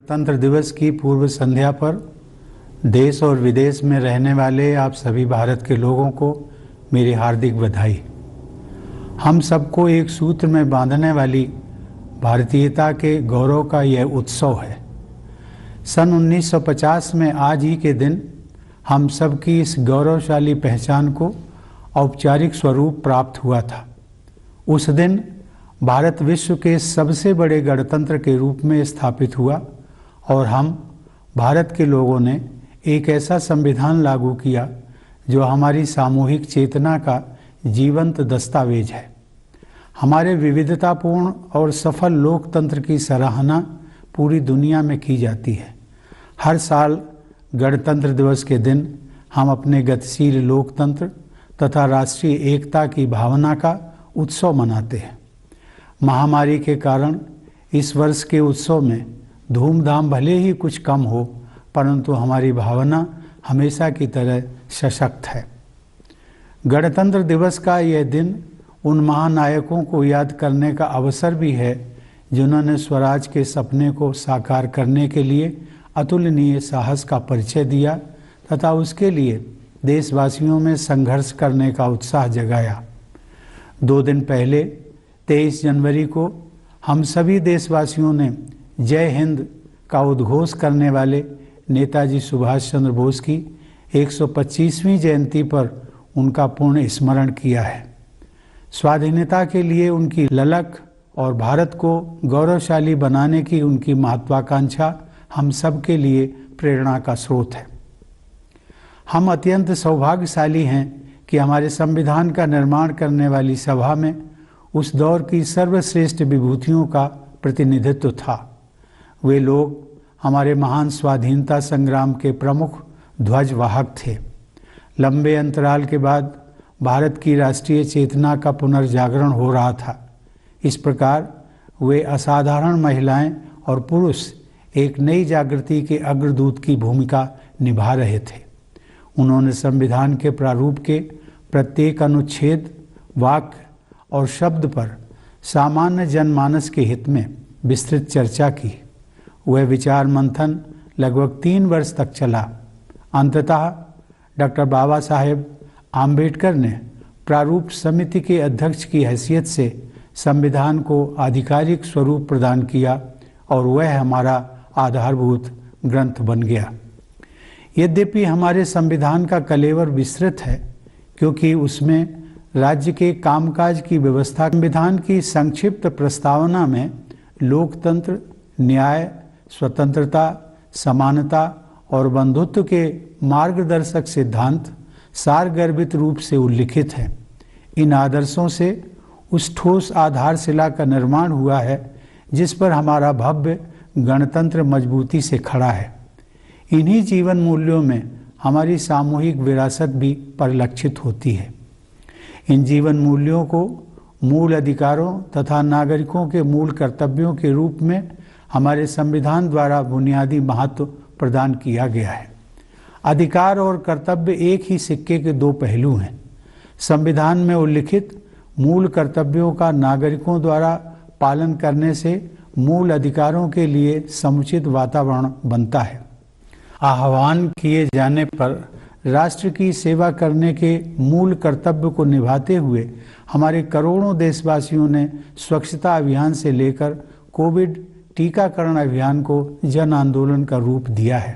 गणतंत्र दिवस की पूर्व संध्या पर देश और विदेश में रहने वाले आप सभी भारत के लोगों को मेरी हार्दिक बधाई। हम सबको एक सूत्र में बांधने वाली भारतीयता के गौरव का यह उत्सव है। सन 1950 में आज ही के दिन हम सबकी इस गौरवशाली पहचान को औपचारिक स्वरूप प्राप्त हुआ था। उस दिन भारत विश्व के सबसे बड़े गणतंत्र के रूप में स्थापित हुआ और हम भारत के लोगों ने एक ऐसा संविधान लागू किया जो हमारी सामूहिक चेतना का जीवंत दस्तावेज है। हमारे विविधतापूर्ण और सफल लोकतंत्र की सराहना पूरी दुनिया में की जाती है। हर साल गणतंत्र दिवस के दिन हम अपने गतिशील लोकतंत्र तथा राष्ट्रीय एकता की भावना का उत्सव मनाते हैं। महामारी के कारण इस वर्ष के उत्सव में धूमधाम भले ही कुछ कम हो, परंतु हमारी भावना हमेशा की तरह सशक्त है। गणतंत्र दिवस का यह दिन उन महानायकों को याद करने का अवसर भी है जिन्होंने स्वराज के सपने को साकार करने के लिए अतुलनीय साहस का परिचय दिया तथा उसके लिए देशवासियों में संघर्ष करने का उत्साह जगाया। 2 दिन पहले 23 जनवरी को हम सभी देशवासियों ने जय हिंद का उद्घोष करने वाले नेताजी सुभाष चंद्र बोस की 125वीं जयंती पर उनका पूर्ण स्मरण किया है। स्वाधीनता के लिए उनकी ललक और भारत को गौरवशाली बनाने की उनकी महत्वाकांक्षा हम सब के लिए प्रेरणा का स्रोत है। हम अत्यंत सौभाग्यशाली हैं कि हमारे संविधान का निर्माण करने वाली सभा में उस दौर की सर्वश्रेष्ठ विभूतियों का प्रतिनिधित्व था। वे लोग हमारे महान स्वाधीनता संग्राम के प्रमुख ध्वजवाहक थे। लंबे अंतराल के बाद भारत की राष्ट्रीय चेतना का पुनर्जागरण हो रहा था। इस प्रकार वे असाधारण महिलाएं और पुरुष एक नई जागृति के अग्रदूत की भूमिका निभा रहे थे। उन्होंने संविधान के प्रारूप के प्रत्येक अनुच्छेद, वाक्य और शब्द पर सामान्य जनमानस के हित में विस्तृत चर्चा की। वह विचार मंथन लगभग 3 वर्ष तक चला। अंततः डॉक्टर बाबा साहेब आम्बेडकर ने प्रारूप समिति के अध्यक्ष की हैसियत से संविधान को आधिकारिक स्वरूप प्रदान किया और वह हमारा आधारभूत ग्रंथ बन गया। यद्यपि हमारे संविधान का कलेवर विस्तृत है क्योंकि उसमें राज्य के कामकाज की व्यवस्था, संविधान की संक्षिप्त प्रस्तावना में लोकतंत्र, न्याय, स्वतंत्रता, समानता और बंधुत्व के मार्गदर्शक सिद्धांत सारगर्भित रूप से उल्लिखित हैं। इन आदर्शों से उस ठोस आधारशिला का निर्माण हुआ है जिस पर हमारा भव्य गणतंत्र मजबूती से खड़ा है। इन्हीं जीवन मूल्यों में हमारी सामूहिक विरासत भी परिलक्षित होती है। इन जीवन मूल्यों को मूल अधिकारों तथा नागरिकों के मूल कर्तव्यों के रूप में हमारे संविधान द्वारा बुनियादी महत्व प्रदान किया गया है। अधिकार और कर्तव्य एक ही सिक्के के 2 पहलू हैं। संविधान में उल्लिखित मूल कर्तव्यों का नागरिकों द्वारा पालन करने से मूल अधिकारों के लिए समुचित वातावरण बनता है। आह्वान किए जाने पर राष्ट्र की सेवा करने के मूल कर्तव्य को निभाते हुए हमारे करोड़ों देशवासियों ने स्वच्छता अभियान से लेकर कोविड टीकाकरण अभियान को जन आंदोलन का रूप दिया है।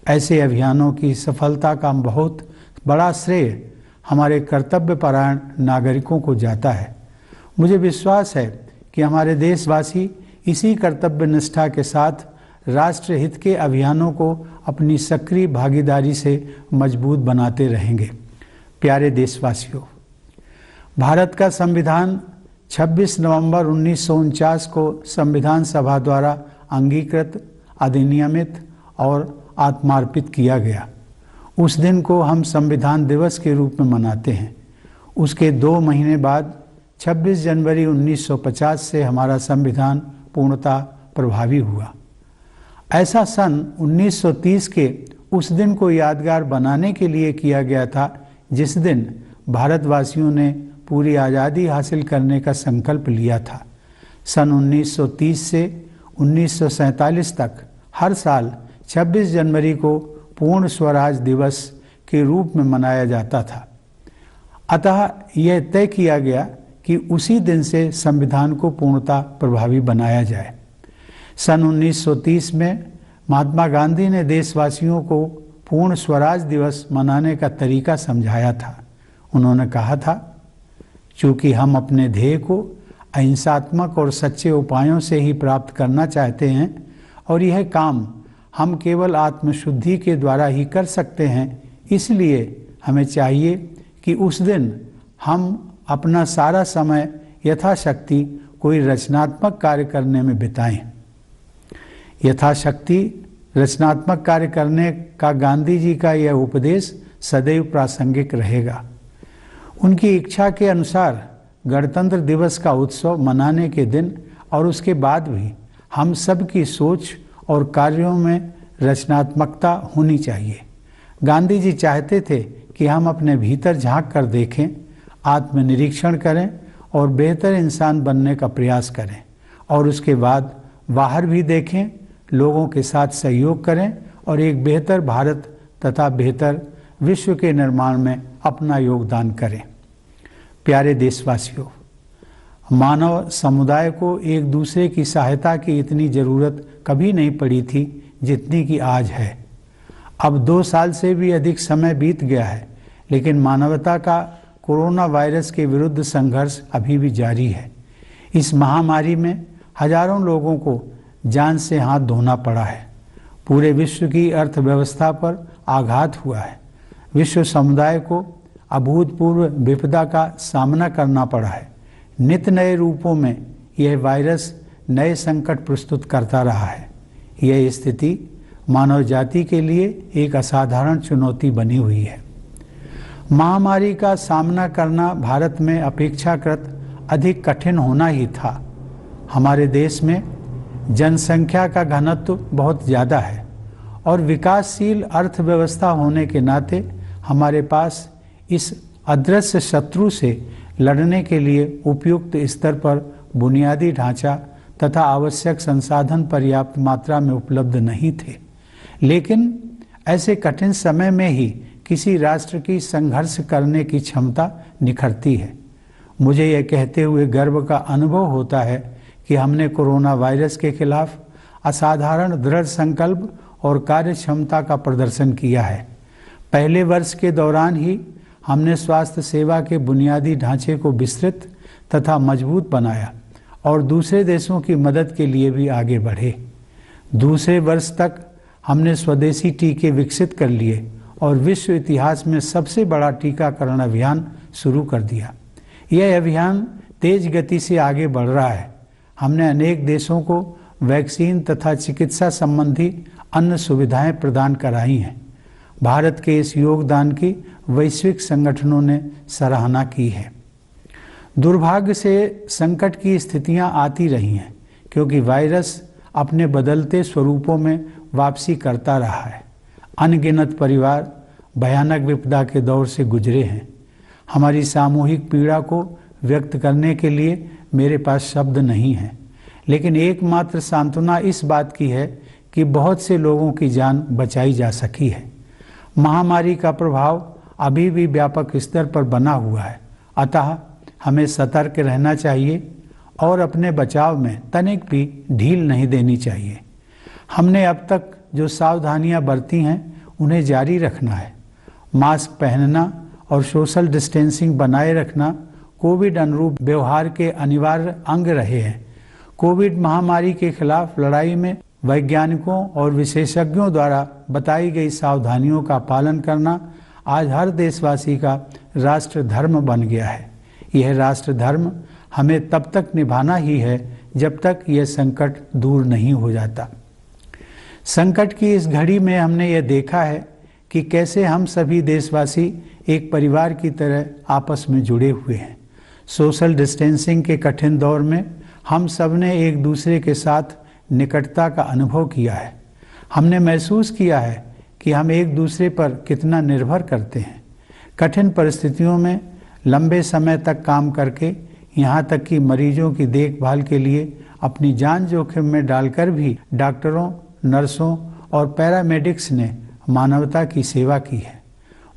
ऐसे अभियानों की सफलता का बहुत बड़ा श्रेय हमारे कर्तव्यपरायण नागरिकों को जाता है। मुझे विश्वास है कि हमारे देशवासी इसी कर्तव्य निष्ठा के साथ राष्ट्र हित के अभियानों को अपनी सक्रिय भागीदारी से मजबूत बनाते रहेंगे। प्यारे देशवासियों, भारत का संविधान 26 नवंबर 1949 को संविधान सभा द्वारा अंगीकृत, अधिनियमित और आत्मार्पित किया गया। उस दिन को हम संविधान दिवस के रूप में मनाते हैं। उसके 2 महीने बाद 26 जनवरी 1950 से हमारा संविधान पूर्णतः प्रभावी हुआ। ऐसा सन 1930 के उस दिन को यादगार बनाने के लिए किया गया था जिस दिन भारतवासियों ने पूरी आज़ादी हासिल करने का संकल्प लिया था। सन 1930 से 1947 तक हर साल 26 जनवरी को पूर्ण स्वराज दिवस के रूप में मनाया जाता था। अतः यह तय किया गया कि उसी दिन से संविधान को पूर्णतः प्रभावी बनाया जाए। सन 1930 में महात्मा गांधी ने देशवासियों को पूर्ण स्वराज दिवस मनाने का तरीका समझाया था। उन्होंने कहा था, चूँकि हम अपने ध्येय को अहिंसात्मक और सच्चे उपायों से ही प्राप्त करना चाहते हैं और यह काम हम केवल आत्मशुद्धि के द्वारा ही कर सकते हैं, इसलिए हमें चाहिए कि उस दिन हम अपना सारा समय यथाशक्ति कोई रचनात्मक कार्य करने में बिताएं। यथाशक्ति रचनात्मक कार्य करने का गांधी जी का यह उपदेश सदैव प्रासंगिक रहेगा। उनकी इच्छा के अनुसार गणतंत्र दिवस का उत्सव मनाने के दिन और उसके बाद भी हम सब की सोच और कार्यों में रचनात्मकता होनी चाहिए। गांधी जी चाहते थे कि हम अपने भीतर झांक कर देखें, आत्मनिरीक्षण करें और बेहतर इंसान बनने का प्रयास करें और उसके बाद बाहर भी देखें, लोगों के साथ सहयोग करें और एक बेहतर भारत तथा बेहतर विश्व के निर्माण में अपना योगदान करें। प्यारे देशवासियों, मानव समुदाय को एक दूसरे की सहायता की इतनी ज़रूरत कभी नहीं पड़ी थी जितनी कि आज है। अब 2 साल से भी अधिक समय बीत गया है, लेकिन मानवता का कोरोना वायरस के विरुद्ध संघर्ष अभी भी जारी है। इस महामारी में हजारों लोगों को जान से हाथ धोना पड़ा है। पूरे विश्व की अर्थव्यवस्था पर आघात हुआ है। विश्व समुदाय को अभूतपूर्व विपदा का सामना करना पड़ा है। नित्य नए रूपों में यह वायरस नए संकट प्रस्तुत करता रहा है। यह स्थिति मानव जाति के लिए एक असाधारण चुनौती बनी हुई है। महामारी का सामना करना भारत में अपेक्षाकृत अधिक कठिन होना ही था। हमारे देश में जनसंख्या का घनत्व बहुत ज़्यादा है और विकासशील अर्थव्यवस्था होने के नाते हमारे पास इस अदृश्य शत्रु से लड़ने के लिए उपयुक्त स्तर पर बुनियादी ढांचा तथा आवश्यक संसाधन पर्याप्त मात्रा में उपलब्ध नहीं थे। लेकिन ऐसे कठिन समय में ही किसी राष्ट्र की संघर्ष करने की क्षमता निखरती है। मुझे यह कहते हुए गर्व का अनुभव होता है कि हमने कोरोना वायरस के खिलाफ असाधारण दृढ़ संकल्प और कार्य क्षमता का प्रदर्शन किया है। पहले वर्ष के दौरान ही हमने स्वास्थ्य सेवा के बुनियादी ढांचे को विस्तृत तथा मजबूत बनाया और दूसरे देशों की मदद के लिए भी आगे बढ़े। दूसरे वर्ष तक हमने स्वदेशी टीके विकसित कर लिए और विश्व इतिहास में सबसे बड़ा टीकाकरण अभियान शुरू कर दिया। यह अभियान तेज गति से आगे बढ़ रहा है। हमने अनेक देशों को वैक्सीन तथा चिकित्सा संबंधी अन्य सुविधाएं प्रदान कराई हैं। भारत के इस योगदान की वैश्विक संगठनों ने सराहना की है। दुर्भाग्य से संकट की स्थितियां आती रही हैं क्योंकि वायरस अपने बदलते स्वरूपों में वापसी करता रहा है। अनगिनत परिवार भयानक विपदा के दौर से गुजरे हैं। हमारी सामूहिक पीड़ा को व्यक्त करने के लिए मेरे पास शब्द नहीं हैं, लेकिन एकमात्र सांत्वना इस बात की है कि बहुत से लोगों की जान बचाई जा सकी है। महामारी का प्रभाव अभी भी व्यापक स्तर पर बना हुआ है, अतः हमें सतर्क रहना चाहिए और अपने बचाव में तनिक भी ढील नहीं देनी चाहिए। हमने अब तक जो सावधानियां बरती हैं उन्हें जारी रखना है। मास्क पहनना और सोशल डिस्टेंसिंग बनाए रखना कोविड अनुरूप व्यवहार के अनिवार्य अंग रहे हैं। कोविड महामारी के खिलाफ लड़ाई में वैज्ञानिकों और विशेषज्ञों द्वारा बताई गई सावधानियों का पालन करना आज हर देशवासी का राष्ट्र धर्म बन गया है। यह राष्ट्र धर्म हमें तब तक निभाना ही है जब तक यह संकट दूर नहीं हो जाता। संकट की इस घड़ी में हमने यह देखा है कि कैसे हम सभी देशवासी एक परिवार की तरह आपस में जुड़े हुए हैं। सोशल डिस्टेंसिंग के कठिन दौर में हम सब ने एक दूसरे के साथ निकटता का अनुभव किया है। हमने महसूस किया है कि हम एक दूसरे पर कितना निर्भर करते हैं। कठिन परिस्थितियों में लंबे समय तक काम करके यहाँ तक कि मरीजों की देखभाल के लिए अपनी जान जोखिम में डालकर भी डॉक्टरों, नर्सों और पैरामेडिक्स ने मानवता की सेवा की है।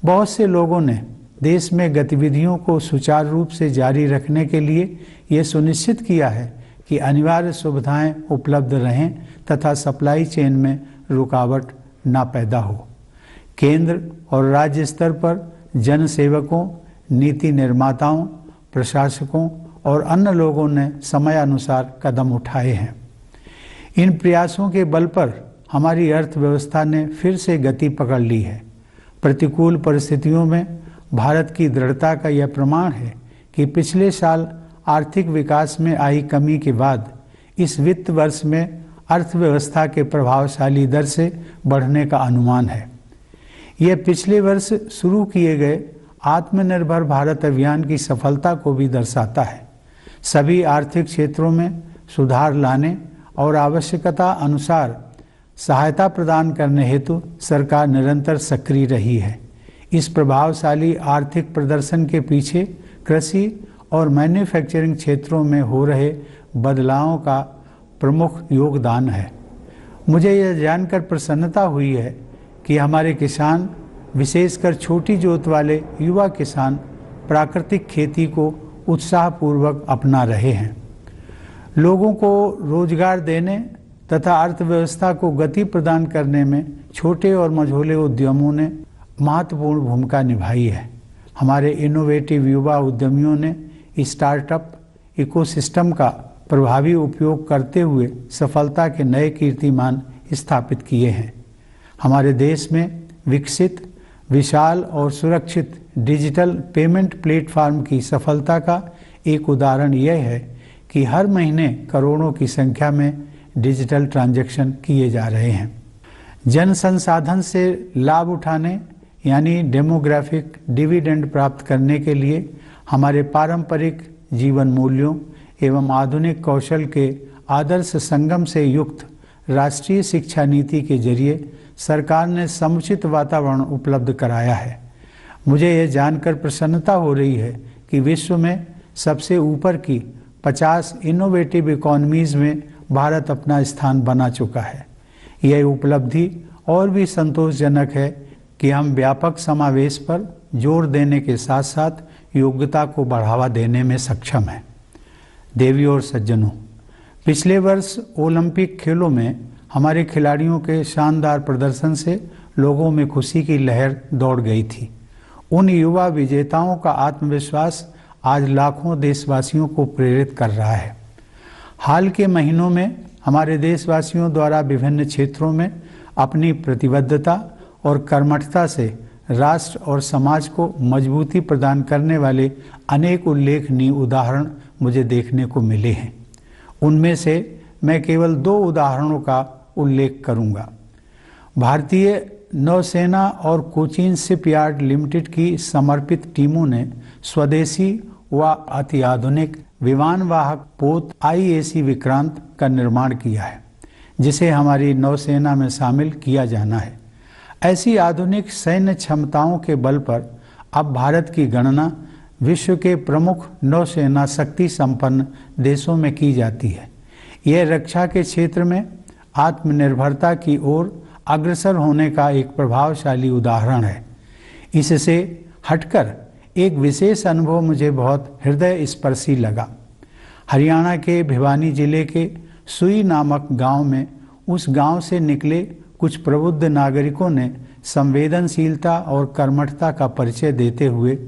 बहुत से लोगों ने देश में गतिविधियों को सुचारू रूप से जारी रखने के लिए ये सुनिश्चित किया है कि अनिवार्य सुविधाएं उपलब्ध रहें तथा सप्लाई चेन में रुकावट ना पैदा हो। केंद्र और राज्य स्तर पर जन सेवकों, नीति निर्माताओं, प्रशासकों और अन्य लोगों ने समयानुसार कदम उठाए हैं। इन प्रयासों के बल पर हमारी अर्थव्यवस्था ने फिर से गति पकड़ ली है। प्रतिकूल परिस्थितियों में भारत की दृढ़ता का यह प्रमाण है कि पिछले साल आर्थिक विकास में आई कमी के बाद इस वित्त वर्ष में अर्थव्यवस्था के प्रभावशाली दर से बढ़ने का अनुमान है। यह पिछले वर्ष शुरू किए गए आत्मनिर्भर भारत अभियान की सफलता को भी दर्शाता है। सभी आर्थिक क्षेत्रों में सुधार लाने और आवश्यकता अनुसार सहायता प्रदान करने हेतु सरकार निरंतर सक्रिय रही है। इस प्रभावशाली आर्थिक प्रदर्शन के पीछे कृषि और मैन्युफैक्चरिंग क्षेत्रों में हो रहे बदलावों का प्रमुख योगदान है। मुझे यह जानकर प्रसन्नता हुई है कि हमारे किसान, विशेषकर छोटी जोत वाले युवा किसान, प्राकृतिक खेती को उत्साहपूर्वक अपना रहे हैं। लोगों को रोजगार देने तथा अर्थव्यवस्था को गति प्रदान करने में छोटे और मझोले उद्यमों ने महत्वपूर्ण भूमिका निभाई है। हमारे इनोवेटिव युवा उद्यमियों ने स्टार्टअप इकोसिस्टम का प्रभावी उपयोग करते हुए सफलता के नए कीर्तिमान स्थापित किए हैं। हमारे देश में विकसित, विशाल और सुरक्षित डिजिटल पेमेंट प्लेटफॉर्म की सफलता का एक उदाहरण यह है कि हर महीने करोड़ों की संख्या में डिजिटल ट्रांजैक्शन किए जा रहे हैं। जन संसाधन से लाभ उठाने यानी डेमोग्राफिक डिविडेंड प्राप्त करने के लिए हमारे पारंपरिक जीवन मूल्यों एवं आधुनिक कौशल के आदर्श संगम से युक्त राष्ट्रीय शिक्षा नीति के जरिए सरकार ने समुचित वातावरण उपलब्ध कराया है। मुझे यह जानकर प्रसन्नता हो रही है कि विश्व में सबसे ऊपर की 50 इनोवेटिव इकोनॉमीज में भारत अपना स्थान बना चुका है। यह उपलब्धि और भी संतोषजनक है कि हम व्यापक समावेश पर जोर देने के साथ साथ योग्यता को बढ़ावा देने में सक्षम हैं। देवियों और सज्जनों, पिछले वर्ष ओलंपिक खेलों में हमारे खिलाड़ियों के शानदार प्रदर्शन से लोगों में खुशी की लहर दौड़ गई थी। उन युवा विजेताओं का आत्मविश्वास आज लाखों देशवासियों को प्रेरित कर रहा है। हाल के महीनों में हमारे देशवासियों द्वारा विभिन्न क्षेत्रों में अपनी प्रतिबद्धता और कर्मठता से राष्ट्र और समाज को मजबूती प्रदान करने वाले अनेक उल्लेखनीय उदाहरण मुझे देखने को मिले हैं। उनमें से मैं केवल 2 उदाहरणों का उल्लेख करूंगा। भारतीय नौसेना और कोचीन शिपयार्ड लिमिटेड की समर्पित टीमों ने स्वदेशी व अति आधुनिक विमानवाहक पोत IAC विक्रांत का निर्माण किया है, जिसे हमारी नौसेना में शामिल किया जाना है। ऐसी आधुनिक सैन्य क्षमताओं के बल पर अब भारत की गणना विश्व के प्रमुख नौसेना शक्ति संपन्न देशों में की जाती है। यह रक्षा के क्षेत्र में आत्मनिर्भरता की ओर अग्रसर होने का एक प्रभावशाली उदाहरण है। इससे हटकर एक विशेष अनुभव मुझे बहुत हृदय स्पर्शी लगा। हरियाणा के भिवानी जिले के सुई नामक गांव में उस गांव से निकले कुछ प्रबुद्ध नागरिकों ने संवेदनशीलता और कर्मठता का परिचय देते हुए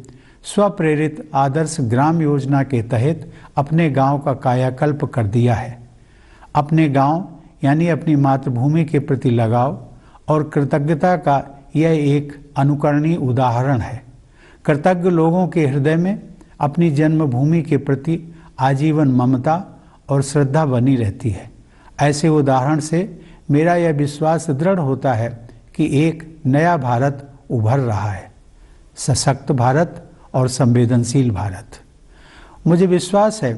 स्वप्रेरित आदर्श ग्राम योजना के तहत अपने गांव का कायाकल्प कर दिया है। अपने गांव यानी अपनी मातृभूमि के प्रति लगाव और कृतज्ञता का यह एक अनुकरणीय उदाहरण है। कृतज्ञ लोगों के हृदय में अपनी जन्मभूमि के प्रति आजीवन ममता और श्रद्धा बनी रहती है। ऐसे उदाहरण से मेरा यह विश्वास दृढ़ होता है कि एक नया भारत उभर रहा है, सशक्त भारत और संवेदनशील भारत। मुझे विश्वास है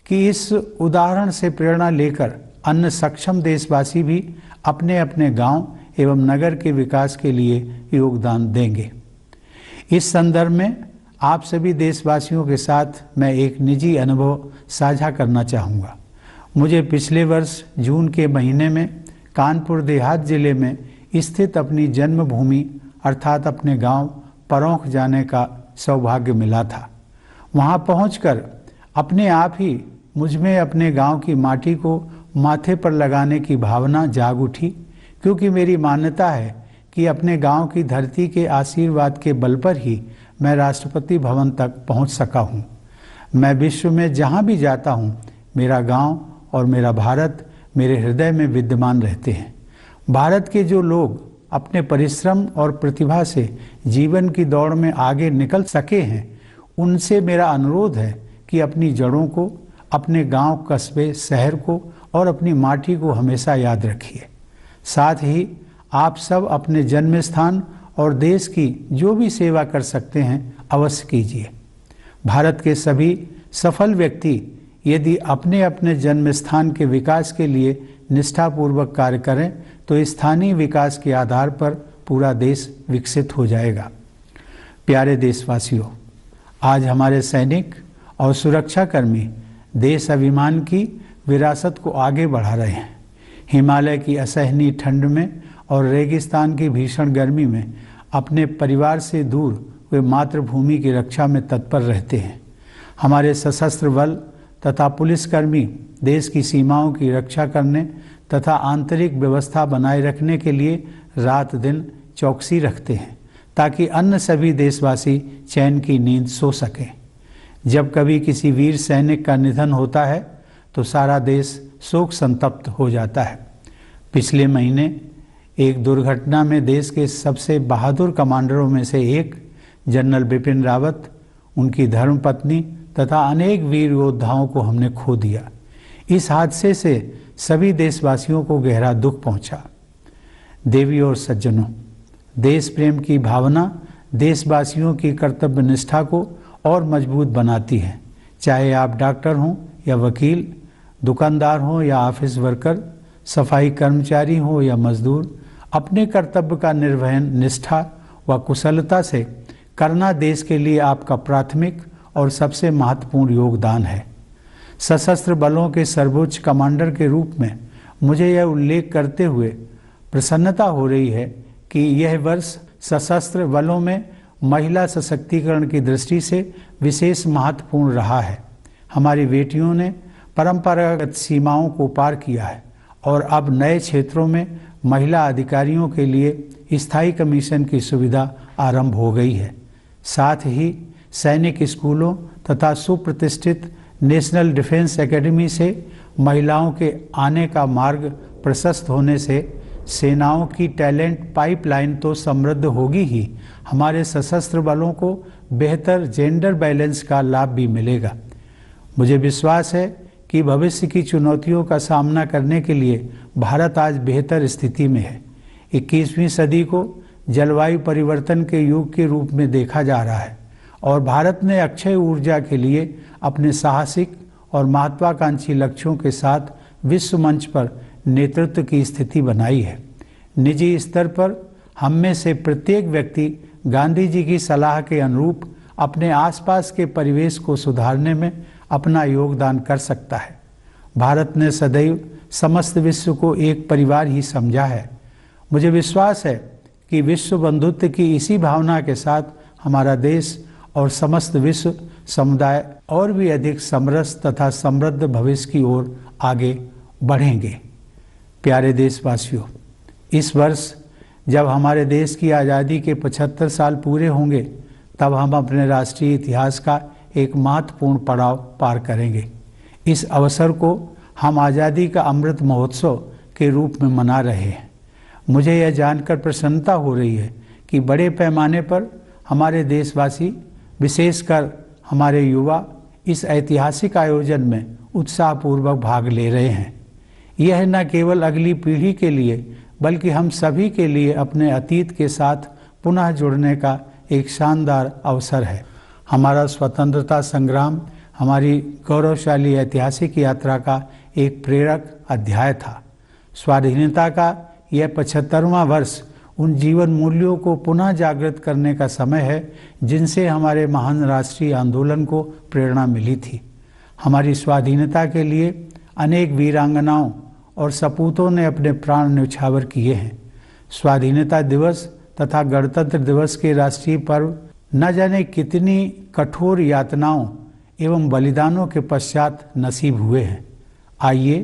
कि इस उदाहरण से प्रेरणा लेकर अन्य सक्षम देशवासी भी अपने अपने गांव एवं नगर के विकास के लिए योगदान देंगे। इस संदर्भ में आप सभी देशवासियों के साथ मैं एक निजी अनुभव साझा करना चाहूँगा। मुझे पिछले वर्ष जून के महीने में कानपुर देहात जिले में स्थित अपनी जन्मभूमि अर्थात अपने गांव परौंख जाने का सौभाग्य मिला था। वहां पहुंचकर अपने आप ही मुझमें अपने गांव की माटी को माथे पर लगाने की भावना जाग उठी, क्योंकि मेरी मान्यता है कि अपने गांव की धरती के आशीर्वाद के बल पर ही मैं राष्ट्रपति भवन तक पहुंच सका हूं। मैं विश्व में जहां भी जाता हूं, मेरा गांव और मेरा भारत मेरे हृदय में विद्यमान रहते हैं। भारत के जो लोग अपने परिश्रम और प्रतिभा से जीवन की दौड़ में आगे निकल सके हैं, उनसे मेरा अनुरोध है कि अपनी जड़ों को, अपने गांव, कस्बे, शहर को और अपनी माटी को हमेशा याद रखिए। साथ ही आप सब अपने जन्म स्थान और देश की जो भी सेवा कर सकते हैं अवश्य कीजिए। भारत के सभी सफल व्यक्ति यदि अपने अपने जन्म स्थान के विकास के लिए निष्ठापूर्वक कार्य करें तो स्थानीय विकास के आधार पर पूरा देश विकसित हो जाएगा। प्यारे देशवासियों, आज हमारे सैनिक और सुरक्षाकर्मी देश अभिमान की विरासत को आगे बढ़ा रहे हैं। हिमालय की असहनीय ठंड में और रेगिस्तान की भीषण गर्मी में अपने परिवार से दूर वे मातृभूमि की रक्षा में तत्पर रहते हैं। हमारे सशस्त्र बल तथा पुलिसकर्मी देश की सीमाओं की रक्षा करने तथा आंतरिक व्यवस्था बनाए रखने के लिए रात दिन चौकसी रखते हैं, ताकि अन्य सभी देशवासी चैन की नींद सो सकें। जब कभी किसी वीर सैनिक का निधन होता है तो सारा देश शोक संतप्त हो जाता है। पिछले महीने एक दुर्घटना में देश के सबसे बहादुर कमांडरों में से एक जनरल बिपिन रावत, उनकी धर्मपत्नी तथा अनेक वीर योद्धाओं को हमने खो दिया। इस हादसे से सभी देशवासियों को गहरा दुख पहुंचा। देवी और सज्जनों, देश प्रेम की भावना देशवासियों की कर्तव्य निष्ठा को और मजबूत बनाती है। चाहे आप डॉक्टर हों या वकील, दुकानदार हों या ऑफिस वर्कर, सफाई कर्मचारी हों या मजदूर, अपने कर्तव्य का निर्वहन निष्ठा व कुशलता से करना देश के लिए आपका प्राथमिक और सबसे महत्वपूर्ण योगदान है। सशस्त्र बलों के सर्वोच्च कमांडर के रूप में मुझे यह उल्लेख करते हुए प्रसन्नता हो रही है कि यह वर्ष सशस्त्र बलों में महिला सशक्तिकरण की दृष्टि से विशेष महत्वपूर्ण रहा है। हमारी बेटियों ने परंपरागत सीमाओं को पार किया है और अब नए क्षेत्रों में महिला अधिकारियों के लिए स्थायी कमीशन की सुविधा आरंभ हो गई है। साथ ही सैनिक स्कूलों तथा सुप्रतिष्ठित नेशनल डिफेंस एकेडमी से महिलाओं के आने का मार्ग प्रशस्त होने से सेनाओं की टैलेंट पाइपलाइन तो समृद्ध होगी ही, हमारे सशस्त्र बलों को बेहतर जेंडर बैलेंस का लाभ भी मिलेगा। मुझे विश्वास है कि भविष्य की चुनौतियों का सामना करने के लिए भारत आज बेहतर स्थिति में है। 21वीं सदी को जलवायु परिवर्तन के युग के रूप में देखा जा रहा है और भारत ने अक्षय ऊर्जा के लिए अपने साहसिक और महत्वाकांक्षी लक्ष्यों के साथ विश्व मंच पर नेतृत्व की स्थिति बनाई है। निजी स्तर पर हम में से प्रत्येक व्यक्ति गांधी जी की सलाह के अनुरूप अपने आसपास के परिवेश को सुधारने में अपना योगदान कर सकता है। भारत ने सदैव समस्त विश्व को एक परिवार ही समझा है। मुझे विश्वास है कि विश्व बंधुत्व की इसी भावना के साथ हमारा देश और समस्त विश्व समुदाय और भी अधिक समरस तथा समृद्ध भविष्य की ओर आगे बढ़ेंगे। प्यारे देशवासियों, इस वर्ष जब हमारे देश की आज़ादी के 75 साल पूरे होंगे, तब हम अपने राष्ट्रीय इतिहास का एक महत्वपूर्ण पड़ाव पार करेंगे। इस अवसर को हम आज़ादी का अमृत महोत्सव के रूप में मना रहे हैं। मुझे यह जानकर प्रसन्नता हो रही है कि बड़े पैमाने पर हमारे देशवासी, विशेषकर हमारे युवा, इस ऐतिहासिक आयोजन में उत्साहपूर्वक भाग ले रहे हैं। यह न केवल अगली पीढ़ी के लिए बल्कि हम सभी के लिए अपने अतीत के साथ पुनः जुड़ने का एक शानदार अवसर है। हमारा स्वतंत्रता संग्राम हमारी गौरवशाली ऐतिहासिक यात्रा का एक प्रेरक अध्याय था। स्वाधीनता का यह 75वां वर्ष उन जीवन मूल्यों को पुनः जागृत करने का समय है जिनसे हमारे महान राष्ट्रीय आंदोलन को प्रेरणा मिली थी। हमारी स्वाधीनता के लिए अनेक वीरांगनाओं और सपूतों ने अपने प्राण न्यौछावर किए हैं। स्वाधीनता दिवस तथा गणतंत्र दिवस के राष्ट्रीय पर्व न जाने कितनी कठोर यातनाओं एवं बलिदानों के पश्चात नसीब हुए हैं। आइए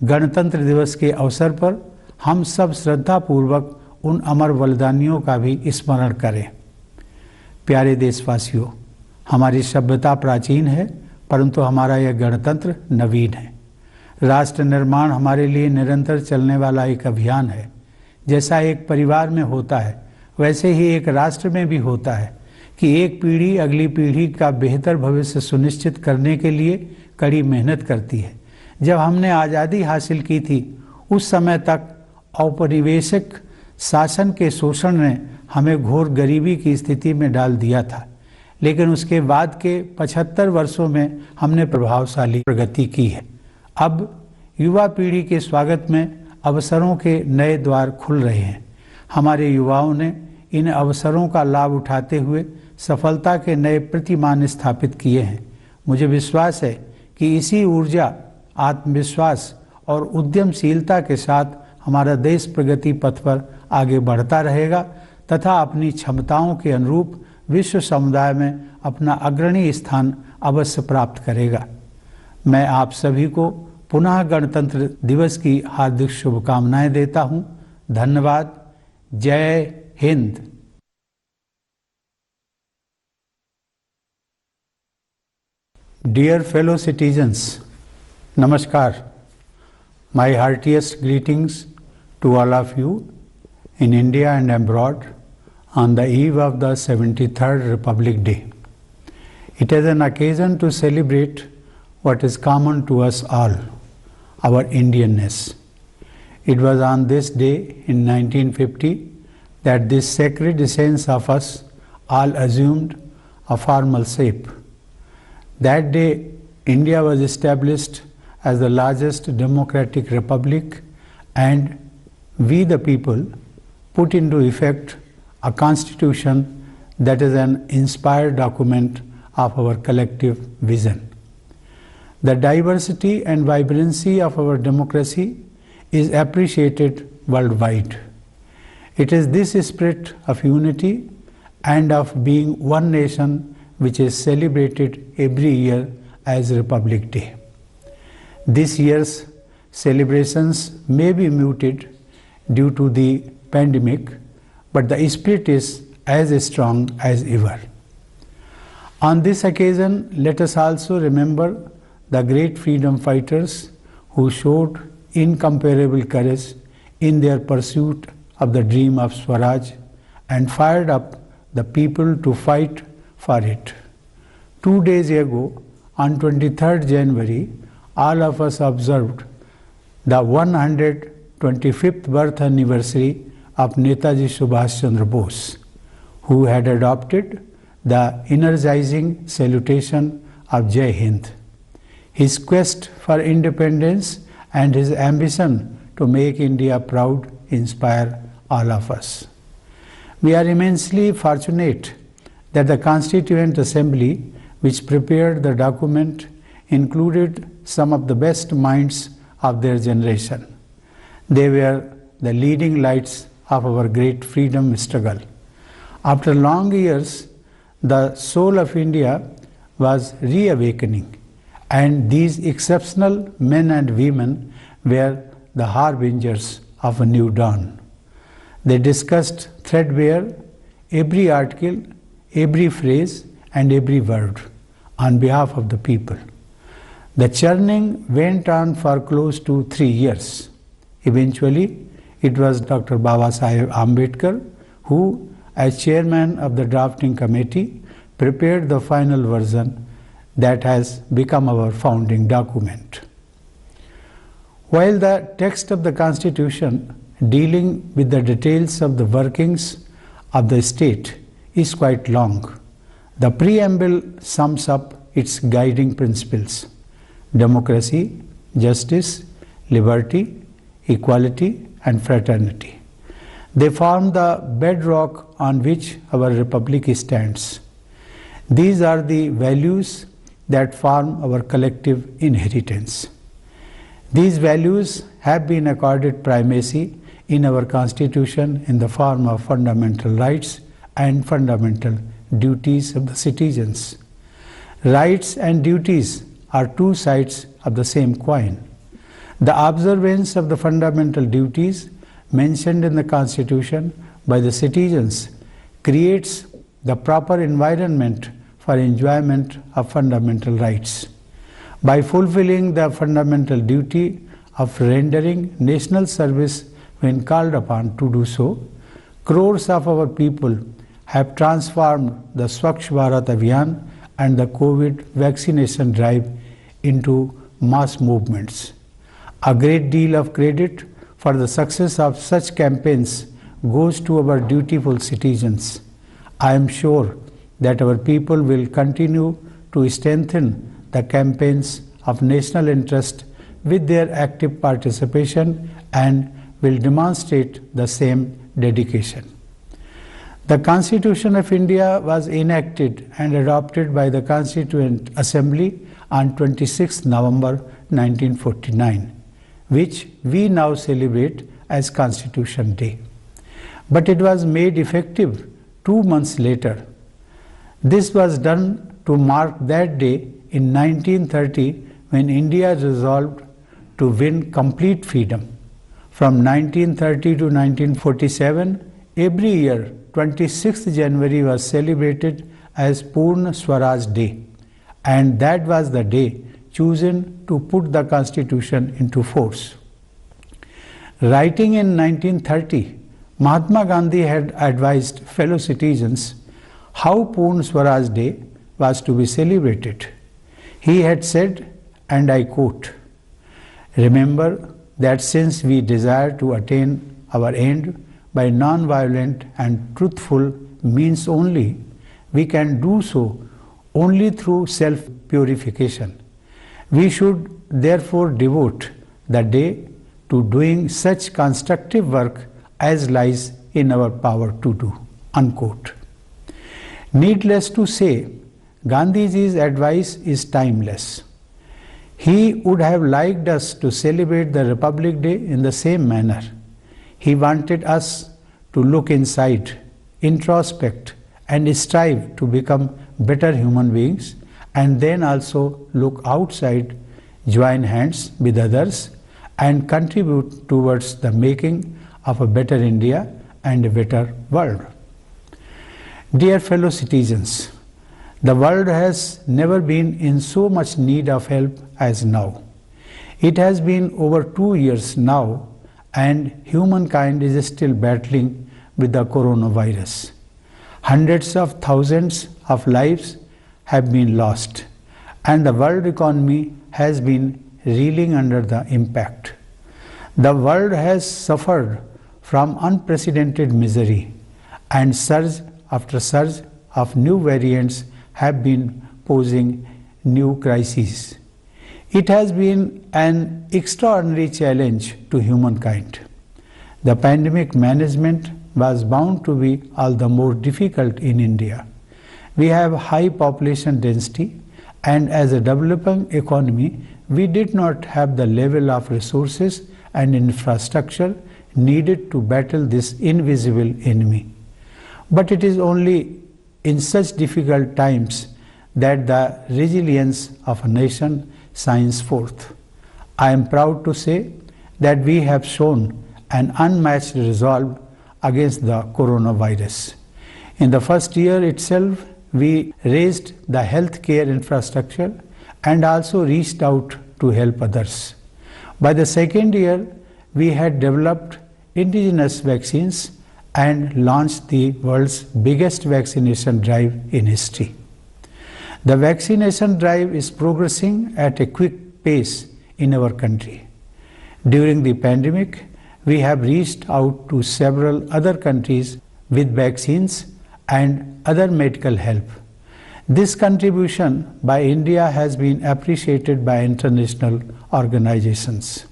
गणतंत्र दिवस के अवसर पर हम सब श्रद्धापूर्वक उन अमर बलिदानियों का भी स्मरण करें। प्यारे देशवासियों, हमारी सभ्यता प्राचीन है, परंतु हमारा यह गणतंत्र नवीन है। राष्ट्र निर्माण हमारे लिए निरंतर चलने वाला एक अभियान है। जैसा एक परिवार में होता है, वैसे ही एक राष्ट्र में भी होता है कि एक पीढ़ी अगली पीढ़ी का बेहतर भविष्य सुनिश्चित करने के लिए कड़ी मेहनत करती है। जब हमने आज़ादी हासिल की थी, उस समय तक औपनिवेशिक शासन के शोषण ने हमें घोर गरीबी की स्थिति में डाल दिया था, लेकिन उसके बाद के 75 वर्षों में हमने प्रभावशाली प्रगति की है। अब युवा पीढ़ी के स्वागत में अवसरों के नए द्वार खुल रहे हैं। हमारे युवाओं ने इन अवसरों का लाभ उठाते हुए सफलता के नए प्रतिमान स्थापित किए हैं। मुझे विश्वास है कि इसी ऊर्जा, आत्मविश्वास और उद्यमशीलता के साथ हमारा देश प्रगति पथ पर आगे बढ़ता रहेगा तथा अपनी क्षमताओं के अनुरूप विश्व समुदाय में अपना अग्रणी स्थान अवश्य प्राप्त करेगा। मैं आप सभी को पुनः गणतंत्र दिवस की हार्दिक शुभकामनाएं देता हूं। धन्यवाद। जय Hind. Dear fellow citizens, Namaskar. My heartiest greetings to all of you in India and abroad on the eve of the 73rd Republic Day. It is an occasion to celebrate what is common to us all, our Indianness. It was on this day in 1950 that this sacred essence of us all assumed a formal shape. That day, India was established as the largest democratic republic, and we the people put into effect a constitution that is an inspired document of our collective vision. The diversity and vibrancy of our democracy is appreciated worldwide. It is this spirit of unity and of being one nation which is celebrated every year as Republic Day. This year's celebrations may be muted due to the pandemic, but the spirit is as strong as ever. On this occasion, let us also remember the great freedom fighters who showed incomparable courage in their pursuit of the dream of Swaraj and fired up the people to fight for it. 2 days ago, on 23rd January, all of us observed the 125th birth anniversary of Netaji Subhash Chandra Bose, who had adopted the energizing salutation of Jai Hind. His quest for independence and his ambition to make India proud inspire all of us. We are immensely fortunate that the Constituent Assembly, which prepared the document, included some of the best minds of their generation. They were the leading lights of our great freedom struggle. After long years, the soul of India was reawakening, and these exceptional men and women were the harbingers of a new dawn. They discussed threadbare every article, every phrase and every word on behalf of the people. The churning went on for close to 3 years. Eventually, it was Dr. Babasaheb Ambedkar who, as chairman of the drafting committee, prepared the final version that has become our founding document. While the text of the Constitution dealing with the details of the workings of the state is quite long, the preamble sums up its guiding principles: democracy, justice, liberty, equality, and fraternity. They form the bedrock on which our republic stands. These are the values that form our collective inheritance. These values have been accorded primacy in our Constitution in the form of fundamental rights and fundamental duties of the citizens. Rights and duties are two sides of the same coin. The observance of the fundamental duties mentioned in the Constitution by the citizens creates the proper environment for enjoyment of fundamental rights. By fulfilling the fundamental duty of rendering national service when called upon to do so, crores of our people have transformed the Swachh Bharat Abhiyan and the COVID vaccination drive into mass movements. A great deal of credit for the success of such campaigns goes to our dutiful citizens. I am sure that our people will continue to strengthen the campaigns of national interest with their active participation and will demonstrate the same dedication. The Constitution of India was enacted and adopted by the Constituent Assembly on 26 November 1949, which we now celebrate as Constitution Day. But it was made effective 2 months later. This was done to mark that day in 1930 when India resolved to win complete freedom. From 1930 to 1947, every year 26th January was celebrated as Purna Swaraj Day, and that was the day chosen to put the Constitution into force. Writing in 1930, Mahatma Gandhi had advised fellow citizens how Purna Swaraj Day was to be celebrated. He had said, and I quote, "Remember that since we desire to attain our end by non-violent and truthful means only, we can do so only through self-purification. We should therefore devote the day to doing such constructive work as lies in our power to do." Unquote. Needless to say, Gandhiji's advice is timeless. He would have liked us to celebrate the Republic Day in the same manner. He wanted us to look inside, introspect, and strive to become better human beings, and then also look outside, join hands with others, and contribute towards the making of a better India and a better world. Dear fellow citizens, the world has never been in so much need of help as now. It has been over 2 years now, and humankind is still battling with the coronavirus. Hundreds of thousands of lives have been lost, and the world economy has been reeling under the impact. The world has suffered from unprecedented misery, and surge after surge of new variants have been posing new crises. It has been an extraordinary challenge to humankind. The pandemic management was bound to be all the more difficult in India. We have high population density, and as a developing economy, we did not have the level of resources and infrastructure needed to battle this invisible enemy. But it is only in such difficult times that the resilience of a nation shines forth. I am proud to say that we have shown an unmatched resolve against the coronavirus. In the first year itself, we raised the healthcare infrastructure and also reached out to help others. By the second year, we had developed indigenous vaccines and launched the world's biggest vaccination drive in history. The vaccination drive is progressing at a quick pace in our country. During the pandemic, we have reached out to several other countries with vaccines and other medical help. This contribution by India has been appreciated by international organizations.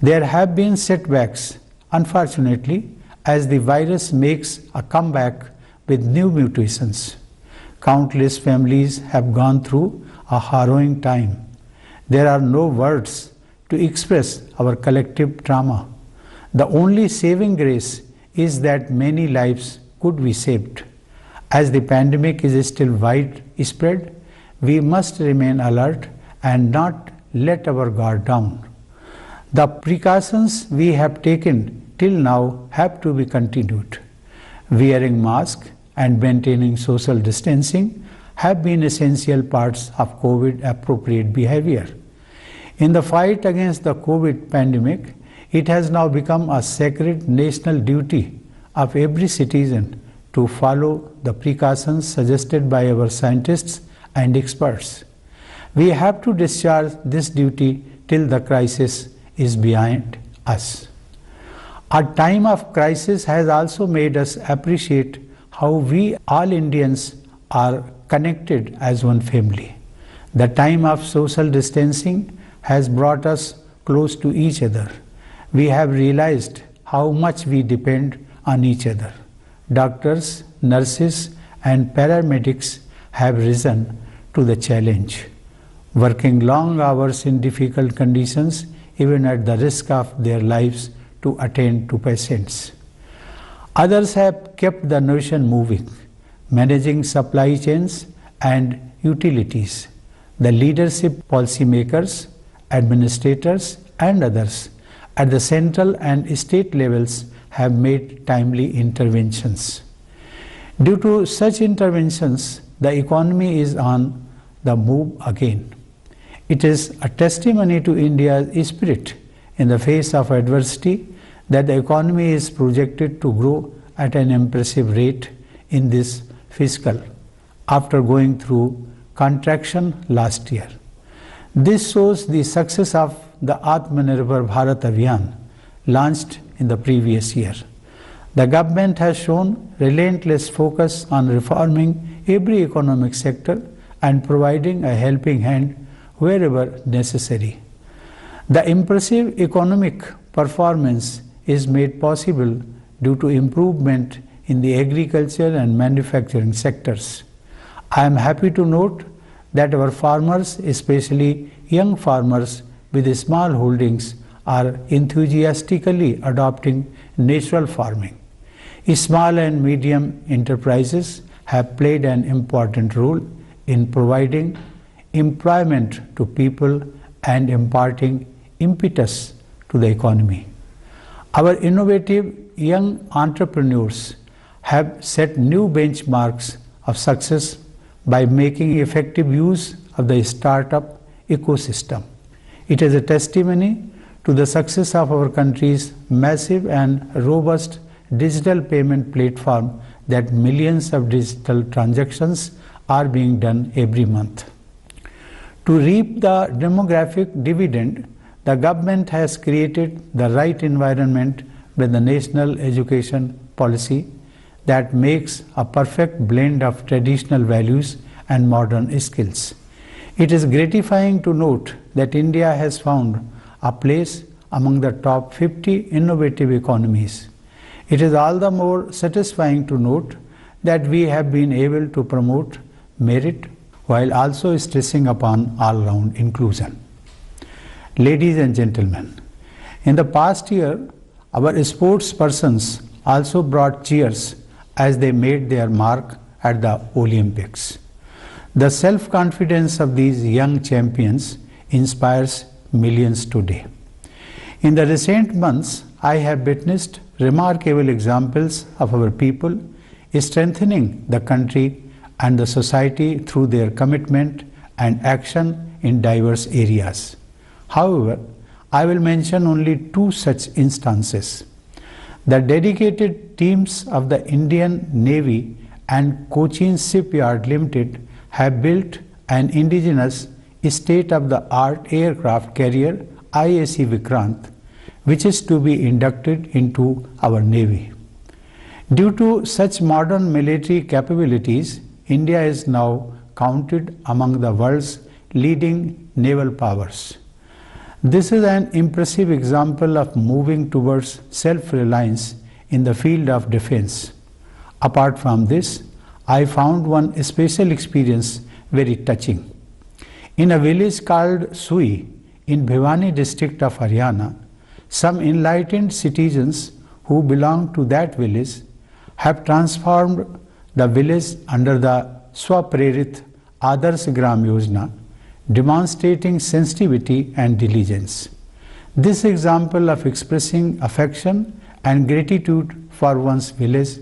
There have been setbacks, unfortunately, as the virus makes a comeback with new mutations. Countless families have gone through a harrowing time. There are no words to express our collective trauma. The only saving grace is that many lives could be saved. As the pandemic is still widespread, we must remain alert and not let our guard down. The precautions we have taken till now have to be continued. Wearing masks and maintaining social distancing have been essential parts of COVID-appropriate behavior. In the fight against the COVID pandemic, it has now become a sacred national duty of every citizen to follow the precautions suggested by our scientists and experts. We have to discharge this duty till the crisis is behind us. A time of crisis has also made us appreciate how we all Indians are connected as one family. The time of social distancing has brought us close to each other. We have realized how much we depend on each other. Doctors, nurses, and paramedics have risen to the challenge, working long hours in difficult conditions, even at the risk of their lives, to attend to patients. Others have kept the nation moving, managing supply chains and utilities. The leadership, policymakers, administrators, and others at the central and state levels have made timely interventions. Due to such interventions, the economy is on the move again. It is a testimony to India's spirit in the face of adversity that the economy is projected to grow at an impressive rate in this fiscal after going through contraction last year. This shows the success of the Atmanirbhar Bharat Abhiyan launched in the previous year. The government has shown relentless focus on reforming every economic sector and providing a helping hand wherever necessary. The impressive economic performance is made possible due to improvement in the agriculture and manufacturing sectors. I am happy to note that our farmers, especially young farmers with small holdings, are enthusiastically adopting natural farming. Small and medium enterprises have played an important role in providing employment to people and imparting impetus to the economy. Our innovative young entrepreneurs have set new benchmarks of success by making effective use of the startup ecosystem. It is a testimony to the success of our country's massive and robust digital payment platform that millions of digital transactions are being done every month. To reap the demographic dividend, the government has created the right environment with the national education policy that makes a perfect blend of traditional values and modern skills. It is gratifying to note that India has found a place among the top 50 innovative economies. It is all the more satisfying to note that we have been able to promote merit while also stressing upon all-round inclusion. Ladies and gentlemen, in the past year, our sports persons also brought cheers as they made their mark at the Olympics. The self-confidence of these young champions inspires millions today. In the recent months, I have witnessed remarkable examples of our people strengthening the country and the society through their commitment and action in diverse areas. However, I will mention only two such instances. The dedicated teams of the Indian Navy and Cochin Shipyard Limited have built an indigenous state-of-the-art aircraft carrier IAC Vikrant, which is to be inducted into our Navy. Due to such modern military capabilities, India is now counted among the world's leading naval powers. This is an impressive example of moving towards self-reliance in the field of defense. Apart from this, I found one special experience very touching. In a village called Sui in Bhiwani district of Haryana, some enlightened citizens who belong to that village have transformed the village under the Swaprerit Adarsh Gram Yojana, demonstrating sensitivity and diligence. This example of expressing affection and gratitude for one's village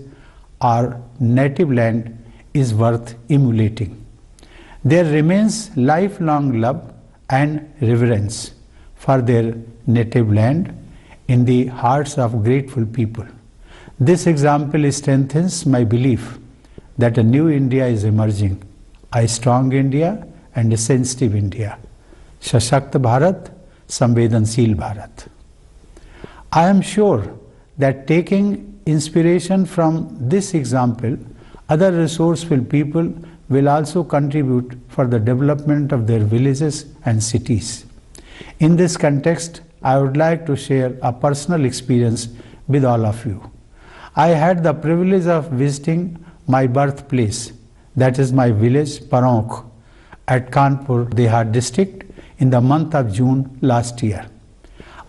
or native land is worth emulating. There remains lifelong love and reverence for their native land in the hearts of grateful people. This example strengthens my belief that a new India is emerging, a strong India and a sensitive India. Sashakt Bharat, Samvedansheel Bharat. I am sure that taking inspiration from this example, other resourceful people will also contribute for the development of their villages and cities. In this context, I would like to share a personal experience with all of you. I had the privilege of visiting my birthplace, that is my village Paronk, at Kanpur, Dehat district in the month of June last year.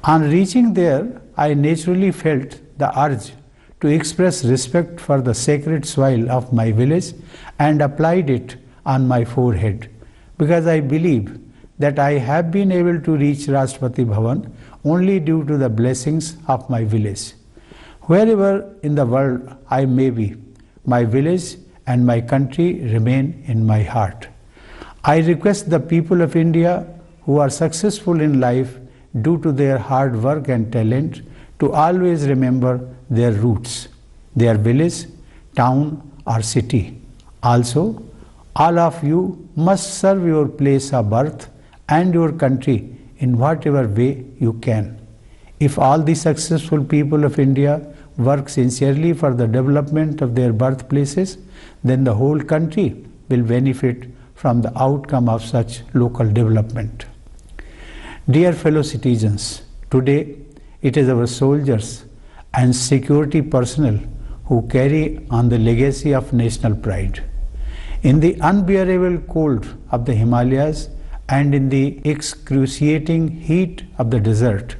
On reaching there, I naturally felt the urge to express respect for the sacred soil of my village and applied it on my forehead, because I believe that I have been able to reach Rashtrapati Bhavan only due to the blessings of my village. Wherever in the world I may be, my village and my country remain in my heart. I request the people of India who are successful in life due to their hard work and talent to always remember their roots, their village, town or city. Also, all of you must serve your place of birth and your country in whatever way you can. If all the successful people of India work sincerely for the development of their birthplaces, then the whole country will benefit from the outcome of such local development. Dear fellow citizens, today it is our soldiers and security personnel who carry on the legacy of national pride. In the unbearable cold of the Himalayas and in the excruciating heat of the desert,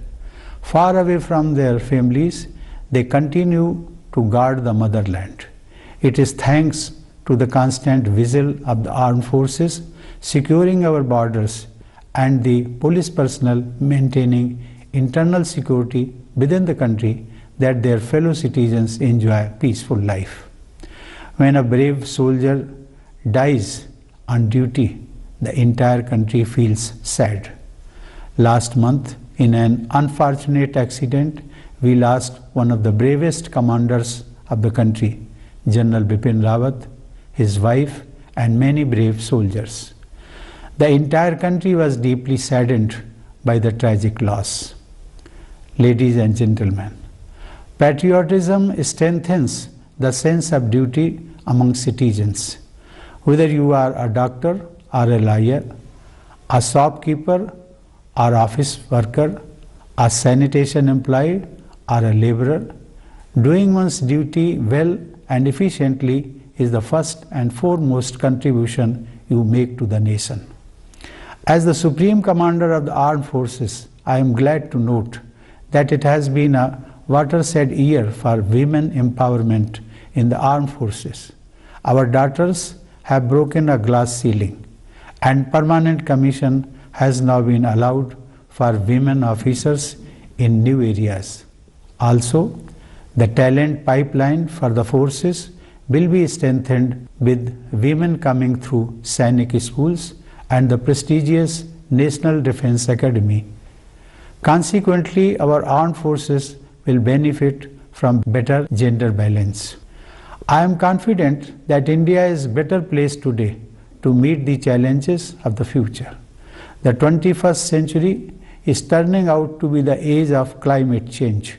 far away from their families, they continue to guard the motherland. It is thanks to the constant vigil of the armed forces securing our borders and the police personnel maintaining internal security within the country that their fellow citizens enjoy peaceful life. When a brave soldier dies on duty, the entire country feels sad. Last month, in an unfortunate accident, we lost one of the bravest commanders of the country, General Bipin Rawat, his wife, and many brave soldiers. The entire country was deeply saddened by the tragic loss. Ladies and gentlemen, patriotism strengthens the sense of duty among citizens. Whether you are a doctor or a lawyer, a shopkeeper or office worker, a sanitation employee or a laborer, doing one's duty well and efficiently is the first and foremost contribution you make to the nation. As the Supreme Commander of the Armed Forces, I am glad to note that it has been a watershed year for women empowerment in the armed forces. Our daughters have broken a glass ceiling, and permanent commission has now been allowed for women officers in new areas. Also, the talent pipeline for the forces will be strengthened with women coming through Sainik schools and the prestigious National Defence Academy. Consequently, our armed forces will benefit from better gender balance. I am confident that India is better placed today to meet the challenges of the future. The 21st century is turning out to be the age of climate change,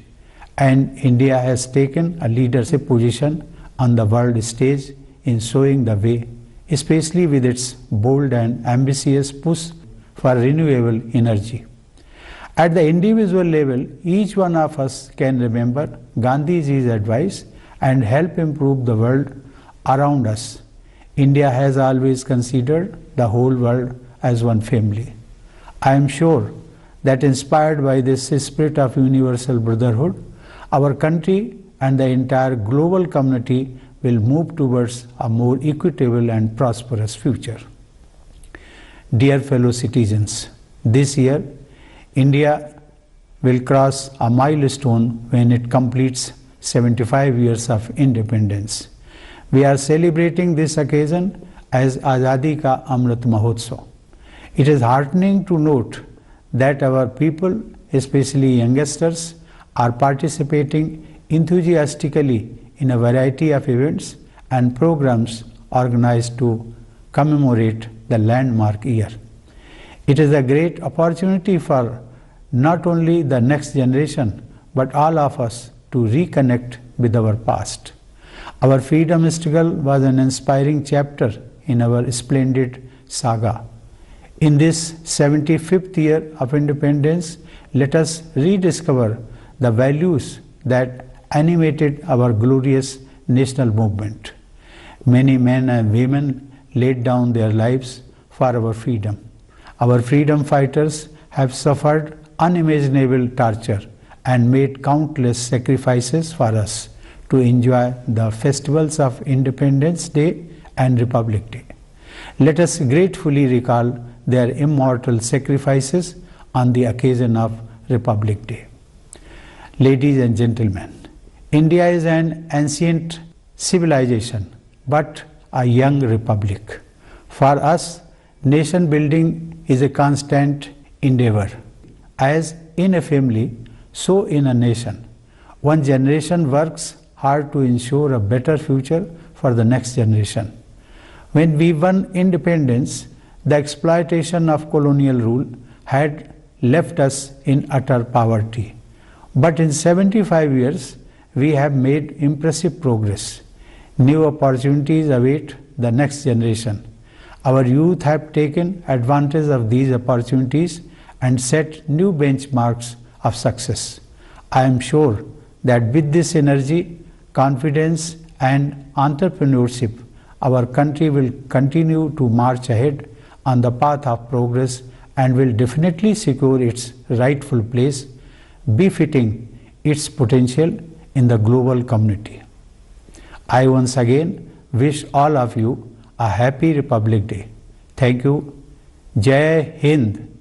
and India has taken a leadership position on the world stage in showing the way, especially with its bold and ambitious push for renewable energy. At the individual level, each one of us can remember Gandhiji's advice and help improve the world around us. India has always considered the whole world as one family. I am sure that inspired by this spirit of universal brotherhood, our country and the entire global community will move towards a more equitable and prosperous future. Dear fellow citizens, this year India will cross a milestone when it completes 75 years of independence. We are celebrating this occasion as Azadi Ka Amrit Mahotsav. It is heartening to note that our people, especially youngsters, are participating enthusiastically in a variety of events and programs organized to commemorate the landmark year. It is a great opportunity for not only the next generation but all of us to reconnect with our past. Our freedom struggle was an inspiring chapter in our splendid saga. In this 75th year of independence, let us rediscover the values that animated our glorious national movement. Many men and women laid down their lives for our freedom. Our freedom fighters have suffered unimaginable torture and made countless sacrifices for us to enjoy the festivals of Independence Day and Republic Day. Let us gratefully recall their immortal sacrifices on the occasion of Republic Day. Ladies and gentlemen, India is an ancient civilization but a young republic. For us, nation building is a constant endeavor. As in a family, so in a nation. One generation works hard to ensure a better future for the next generation. When we won independence, the exploitation of colonial rule had left us in utter poverty. But in 75 years, we have made impressive progress. New opportunities await the next generation. Our youth have taken advantage of these opportunities and set new benchmarks of success. I am sure that with this energy, confidence and entrepreneurship, our country will continue to march ahead on the path of progress and will definitely secure its rightful place, befitting its potential in the global community. I once again wish all of you a happy Republic Day. Thank you. Jai Hind.